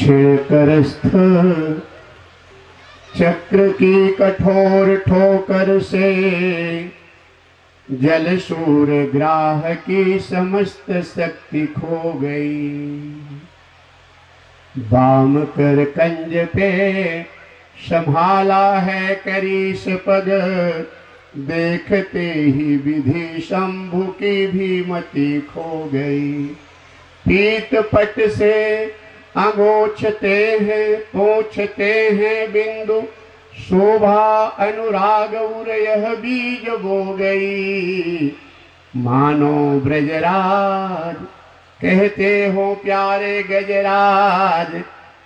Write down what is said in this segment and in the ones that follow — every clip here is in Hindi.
छिड़करस्थ चक्र की कठोर ठोकर से जल सूर्य ग्राह की समस्त शक्ति खो गई। वाम कर कंज पे संभाला है करीस पद, देखते ही विधि शंभु की भी मति खो गई। पीत पट से अगोचते हैं पोछते हैं बिंदु, शोभा अनुराग उर यह बीज बो गई। मानो ब्रजराज कहते हो प्यारे गजराज,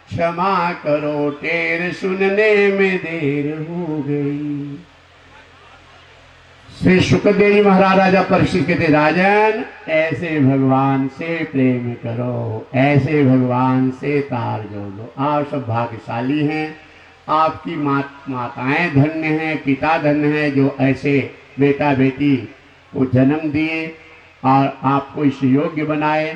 क्षमा करो टेर सुनने में देर हो गई। श्री शुकदेव जी महाराज राजा परीक्षित कहते, राजन ऐसे भगवान से प्रेम करो, ऐसे भगवान से तार जोड़ लो। आप सब भाग्यशाली हैं, आपकी माताएं धन्य हैं, पिता धन्य हैं जो ऐसे बेटा बेटी को जन्म दिए और आपको इस योग्य बनाए।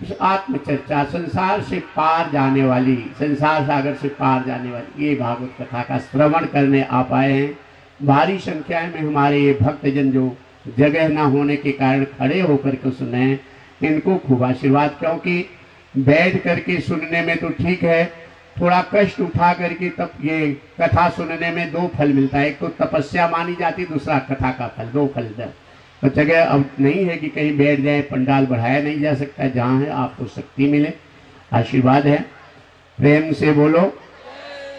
इस आत्मचर्चा संसार से पार जाने वाली, संसार सागर से पार जाने वाली ये भागवत कथा का श्रवण करने आप आए हैं। भारी संख्या में हमारे ये भक्तजन जो जगह ना होने के कारण खड़े होकर के सुने, इनको खूब आशीर्वाद, क्योंकि बैठ करके सुनने में तो ठीक है, थोड़ा कष्ट उठा करके तब ये कथा सुनने में दो फल मिलता है। एक तो तपस्या मानी जाती, दूसरा कथा का फल, दो फल दर। तो जगह अब नहीं है कि कहीं बैठ जाए, पंडाल बढ़ाया नहीं जा सकता, जहाँ है आपको शक्ति मिले, आशीर्वाद है। प्रेम से बोलो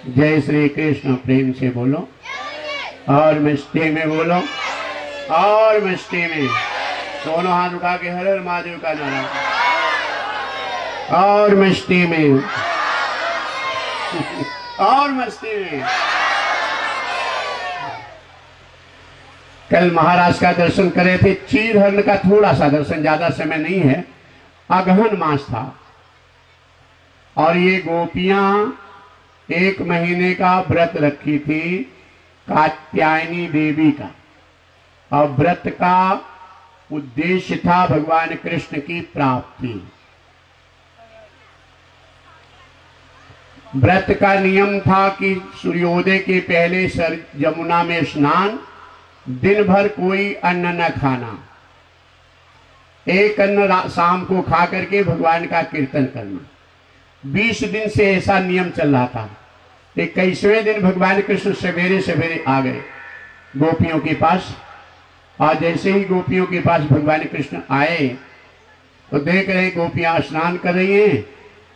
जय श्री कृष्ण, प्रेम से बोलो और मस्ती में बोलो, और मस्ती में दोनों हाथ उठा के हर हर महादेव का नारा, और मस्ती में और मस्ती में। कल महाराज का दर्शन करे थे, चीरहरण का थोड़ा सा दर्शन, ज्यादा समय नहीं है। अगहन मास था और ये गोपियां 1 महीने का व्रत रखी थी कात्यायनी देवी का, और व्रत का उद्देश्य था भगवान कृष्ण की प्राप्ति। व्रत का नियम था कि सूर्योदय के पहले यमुना में स्नान, दिन भर कोई अन्न न खाना, एक अन्न शाम को खा करके भगवान का कीर्तन करना। 20 दिन से ऐसा नियम चल रहा था। 21वें दिन भगवान कृष्ण सवेरे सवेरे आ गए गोपियों के पास, और जैसे ही गोपियों के पास भगवान कृष्ण आए तो देख रहे गोपियां स्नान कर रही हैं,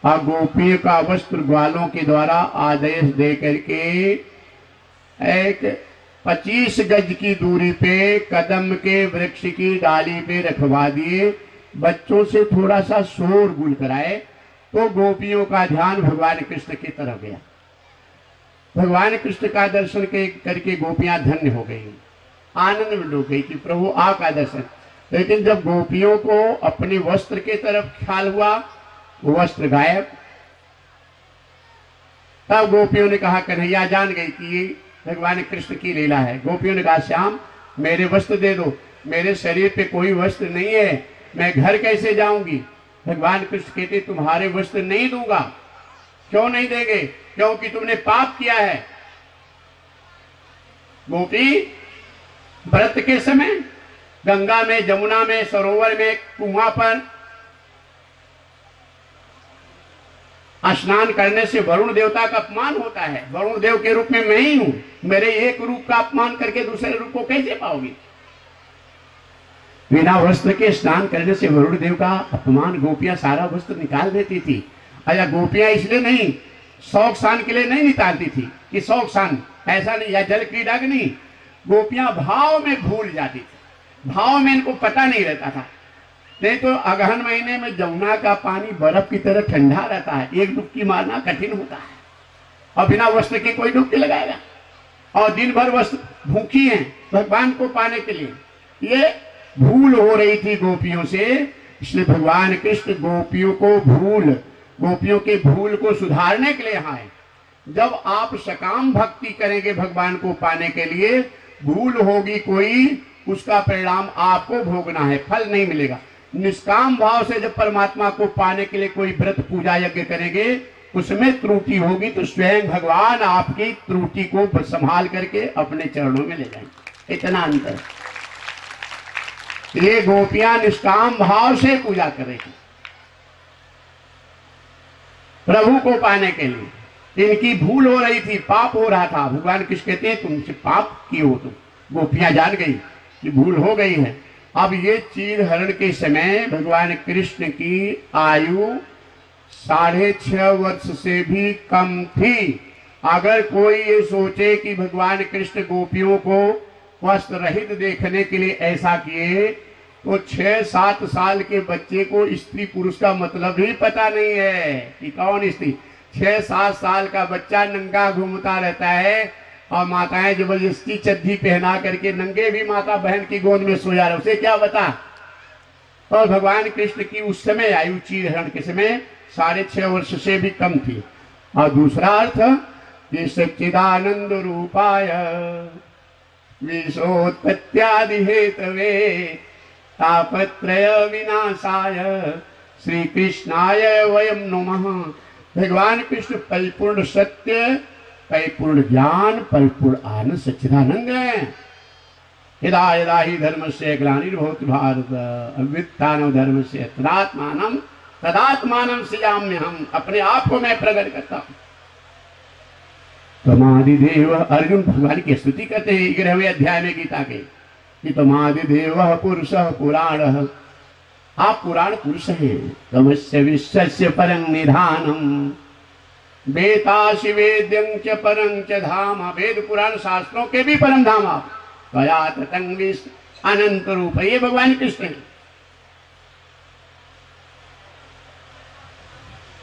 और गोपियों का वस्त्र ग्वालों के द्वारा आदेश दे करके एक 25 गज की दूरी पे कदम के वृक्ष की डाली पे रखवा दिए। बच्चों से थोड़ा सा शोर गुल कराए तो गोपियों का ध्यान भगवान कृष्ण की तरफ गया। भगवान कृष्ण का दर्शन करके गोपियां धन्य हो गई, आनंद में डूब गई कि प्रभु आपका दर्शन। लेकिन जब गोपियों को अपने वस्त्र के तरफ ख्याल हुआ, वो वस्त्र गायब। तब गोपियों ने कहा, कन्हैया जान गई कि ये भगवान कृष्ण की लीला है। गोपियों ने कहा, श्याम मेरे वस्त्र दे दो, मेरे शरीर पे कोई वस्त्र नहीं है, मैं घर कैसे जाऊंगी। भगवान कृष्ण कहते, तुम्हारे वस्त्र नहीं दूंगा। क्यों नहीं देंगे? क्योंकि तुमने पाप किया है। गोपी व्रत के समय गंगा में, जमुना में, सरोवर में, कुआं पर स्नान करने से वरुण देवता का अपमान होता है। वरुण देव के रूप में मैं ही हूं, मेरे एक रूप का अपमान करके दूसरे रूप को कैसे पाओगे। बिना वस्त्र के स्नान करने से वरुण देव का अपमान, गोपियां सारा वस्त्र निकाल देती थी। अच्छा, गोपियां इसलिए नहीं, शौक शान के लिए नहीं निकालती थी कि शौक शान, ऐसा नहीं, या जल क्रीड़ा की नहीं। गोपियां भाव में भूल जाती थी, भाव में इनको पता नहीं रहता था। नहीं तो अगहन महीने में जमुना का पानी बर्फ की तरह ठंडा रहता है, एक डुबकी मारना कठिन होता है, और बिना वस्त्र के कोई डुबकी लगाएगा। और दिन भर वस्त्र भूखी हैं भगवान को पाने के लिए। ये भूल हो रही थी गोपियों से, इसलिए भगवान कृष्ण गोपियों के भूल को सुधारने के लिए यहाँ है। जब आप सकाम भक्ति करेंगे भगवान को पाने के लिए, भूल होगी कोई, उसका परिणाम आपको भोगना है, फल नहीं मिलेगा। निष्काम भाव से जब परमात्मा को पाने के लिए कोई व्रत पूजा यज्ञ करेंगे उसमें त्रुटि होगी तो स्वयं भगवान आपकी त्रुटि को संभाल करके अपने चरणों में ले जाएंगे। इतना अंतर। ये गोपियां निष्काम भाव से पूजा करेगी प्रभु को पाने के लिए। इनकी भूल हो रही थी, पाप हो रहा था। भगवान कृष्ण कहते हैं तुमसे पाप किए हो तुम। गोपियां जान गई कि भूल हो गई है। अब ये चीर हरण के समय भगवान कृष्ण की आयु 6.5 वर्ष से भी कम थी। अगर कोई ये सोचे कि भगवान कृष्ण गोपियों को वस्त्र रहित देखने के लिए ऐसा किए तो 6-7 साल के बच्चे को स्त्री पुरुष का मतलब ही पता नहीं है कि कौन स्त्री। 6-7 साल का बच्चा नंगा घूमता रहता है और माताएं जबरदस्ती चड्ढी पहना करके नंगे भी माता बहन की गोद में सो जा रहे, उसे क्या बता। और भगवान कृष्ण की उस समय आयु चीर हरण के समय 6.5 वर्ष से भी कम थी। और दूसरा अर्थ कि सच्चिदानंद रूपाय विश्वोत्पत्त्यादि हेतवे तापत्रय विनाशाय श्री कृष्णाय वयम नमः। भगवान कृष्ण परिपूर्ण सत्य, परिपूर्ण ज्ञान, परिपूर्ण आनंद, सच्चिदानंद है। यदा यदा ही धर्म से ग्लानिर्भवति भारत अभ्युत्थानं धर्म से तदात्मानं सृजाम्य। हम अपने आप को मैं प्रकट करता हूँ। त्वमादिदेव, अर्जुन भगवान की स्तुति करते हैं 11वें अध्याय में गीता के कि त्वमादिदेव पुरुषः पुराणः। आप पुराण पुरुष हैं। तमस्य विश्वस्य परं निधानम् वेदासि वेद्यं च परं च धाम। वेद पुराण शास्त्रों के भी परम धाम आप। त्वया ततं विश्व अनंत रूप। ये भगवान कृष्ण है।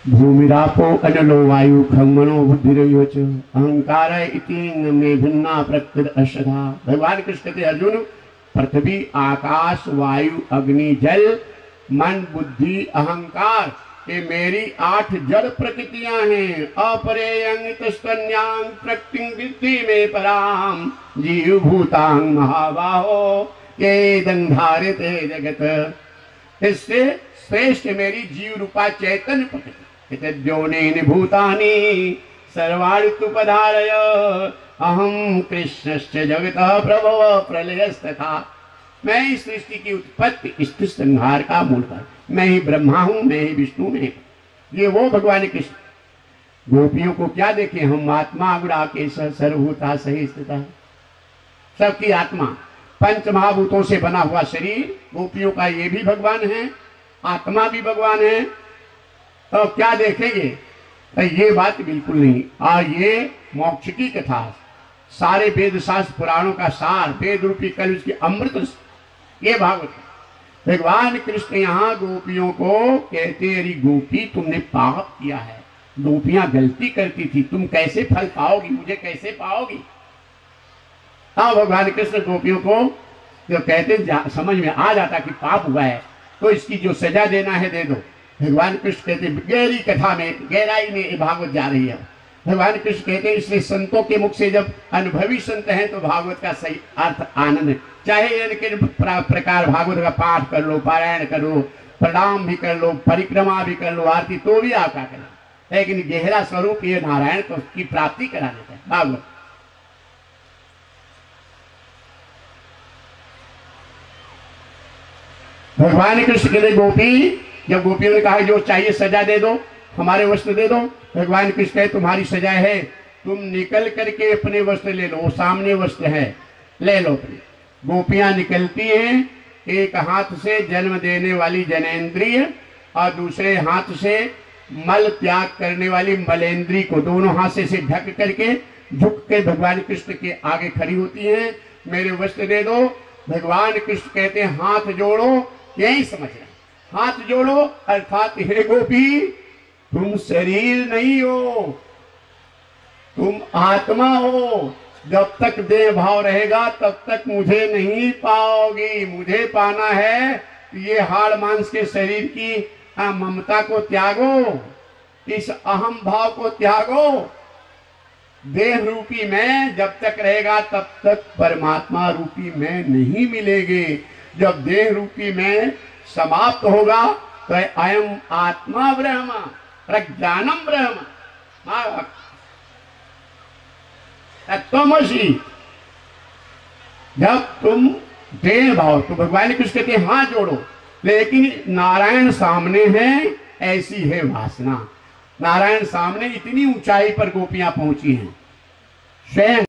भूमिरापो अनलो वायु खंगमनो बुद्धिरयोच अहंकार इति में भिन्ना प्रकृति अश्रद्धा। भगवान कृष्ण कहते अर्जुन पृथ्वी आकाश वायु अग्नि जल मन बुद्धि अहंकार ये मेरी 8 जड़ प्रकृतियां हैं। अपरेयंग प्रकृति विद्धि में पराम जीव भूतांग महाबाहो ये दंधारिते जगत। इससे श्रेष्ठ मेरी जीव रूपा चैतन्य प्रकृति। द्योनेन भूतानि सर्वाणि तु पधारय अहम कृष्णस्य जगतः प्रभव प्रलयस्तथा। मैं इस सृष्टि की उत्पत्ति स्थिति संहार का मूल कारण। मैं ही ब्रह्मा हूं, मैं ही विष्णु में। ये वो भगवान कृष्ण। गोपियों को क्या देखे हम? आत्मा गुड़ा के सर्वभूता सही स्थिता। सबकी आत्मा पंच महाभूतों से बना हुआ शरीर गोपियों का ये भी भगवान है, आत्मा भी भगवान है। तो क्या देखेंगे? तो ये बात बिल्कुल नहीं। और ये मोक्ष की कथा, सारे वेद शास्त्र पुराणों का सार, वेद रूपी कल उसकी अमृत ये भागवत। भगवान कृष्ण यहाँ गोपियों को कहते अरे गोपी तुमने पाप किया है, गोपियां गलती करती थी, तुम कैसे फल पाओगी, मुझे कैसे पाओगी। हाँ भगवान कृष्ण गोपियों को जो कहते समझ में आ जाता कि पाप हुआ है तो इसकी जो सजा देना है दे दो। भगवान कृष्ण कहते गहरी कथा में गहराई में ये भागवत जा रही है। भगवान कृष्ण कहते हैं इसलिए संतों के मुख से जब अनुभवी संत हैं तो भागवत का सही अर्थ आनंद है। चाहे इनके प्रकार भागवत का पाठ कर लो, पारायण कर लो, प्रणाम भी कर लो, परिक्रमा भी कर लो, आरती तो भी आप क्या करें, लेकिन गहरा स्वरूप ये नारायण तो उसकी प्राप्ति करा देता है भागवत। भगवान कृष्ण के लिए गोपी, जब गोपियों ने कहा जो चाहिए सजा दे दो, हमारे वस्त्र दे दो, भगवान कृष्ण कहे तुम्हारी सजा है तुम निकल करके अपने वस्त्र ले लो, वो सामने वस्त्र है ले लो अपने। गोपियां निकलती हैं, एक हाथ से जन्म देने वाली जनेन्द्रिय और दूसरे हाथ से मल त्याग करने वाली मलेंद्री को दोनों हाथ से ढक करके झुक के भगवान कृष्ण के आगे खड़ी होती हैं। मेरे वस्त्र दे दो। भगवान कृष्ण कहते हैं हाथ जोड़ो, यही समझना, हाथ जोड़ो अर्थात हे गोपी तुम शरीर नहीं हो, तुम आत्मा हो। जब तक देह भाव रहेगा तब तक मुझे नहीं पाओगी। मुझे पाना है ये हाड़ मांस के शरीर की ममता को त्यागो, इस अहम भाव को त्यागो। देह रूपी मैं जब तक रहेगा तब तक परमात्मा रूपी मैं नहीं मिलेगी। जब देह रूपी मैं समाप्त होगा तो अयम आत्मा ब्रह्म प्रज्ञानम ब्रह्म, तत्वमसि, जब तुम देह भाव, तो भगवान कृष्ण कहते हैं हाथ जोड़ो, लेकिन नारायण सामने है, ऐसी है वासना। नारायण सामने इतनी ऊंचाई पर गोपियां पहुंची हैं, स्वयं